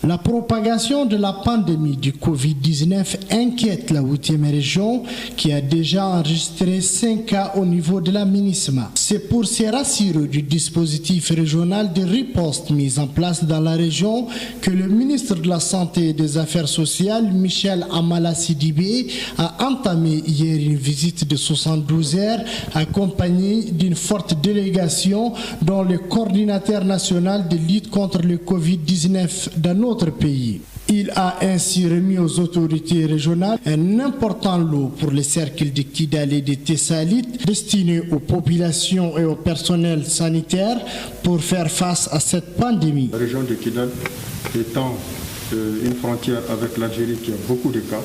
La propagation de la pandémie du Covid-19 inquiète la 8e région qui a déjà enregistré 5 cas au niveau de la MINISMA. C'est pour se rassurer du dispositif régional de riposte mis en place dans la région que le ministre de la Santé et des Affaires sociales, Michel Amala Sidibé, a entamé hier une visite de 72 heures accompagnée d'une forte délégation dont le coordinateur national de lutte contre le Covid-19 dans notre pays. Il a ainsi remis aux autorités régionales un important lot pour les cercles de Kidal et de Tessalit destinés aux populations et au personnel sanitaire pour faire face à cette pandémie. La région de Kidal étant une frontière avec l'Algérie qui a beaucoup de cas,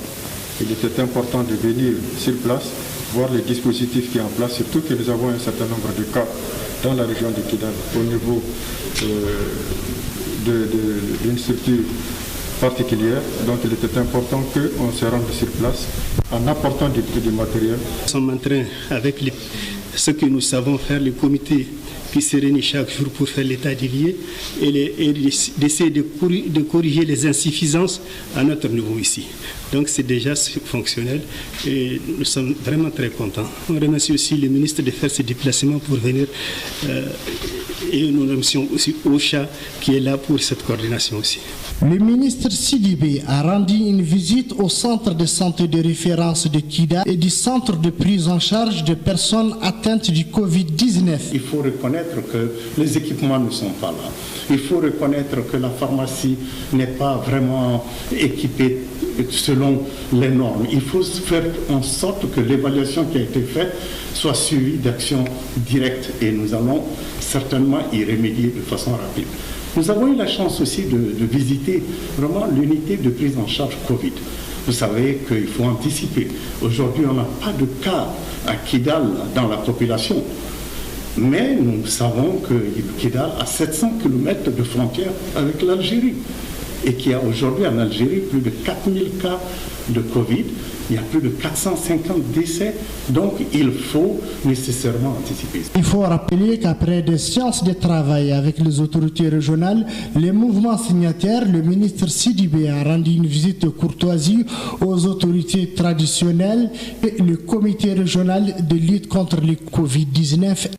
il était important de venir sur place, voir les dispositifs qui sont en place, surtout que nous avons un certain nombre de cas dans la région de Kidal au niveau d'une structure particulière. Donc il était important qu'on se rende sur place en apportant du matériel. Nous sommes en train, avec ce que nous savons faire, le comité qui se réunit chaque jour pour faire l'état des lieux et d'essayer de corriger les insuffisances à notre niveau ici. Donc c'est déjà fonctionnel et nous sommes vraiment très contents. On remercie aussi le ministre de faire ses déplacements pour venir et nous remercions aussi Ocha qui est là pour cette coordination aussi. Le ministre Sidibé a rendu une visite au centre de santé de référence de Kida et du centre de prise en charge de personnes atteintes du Covid-19. Il faut reconnaître que les équipements ne sont pas là. Il faut reconnaître que la pharmacie n'est pas vraiment équipée selon les normes. Il faut faire en sorte que l'évaluation qui a été faite soit suivie d'actions directes et nous allons certainement y remédier de façon rapide. Nous avons eu la chance aussi de visiter vraiment l'unité de prise en charge Covid. Vous savez qu'il faut anticiper. Aujourd'hui, on n'a pas de cas à Kidal dans la population. Mais nous savons que Kidal a 700 km de frontière avec l'Algérie et qu'il y a aujourd'hui en Algérie plus de 4000 cas de Covid. Il y a plus de 450 décès, donc il faut nécessairement anticiper. Il faut rappeler qu'après des séances de travail avec les autorités régionales, les mouvements signataires, le ministre Sidibé a rendu une visite de courtoisie aux autorités traditionnelles et le comité régional de lutte contre le Covid-19.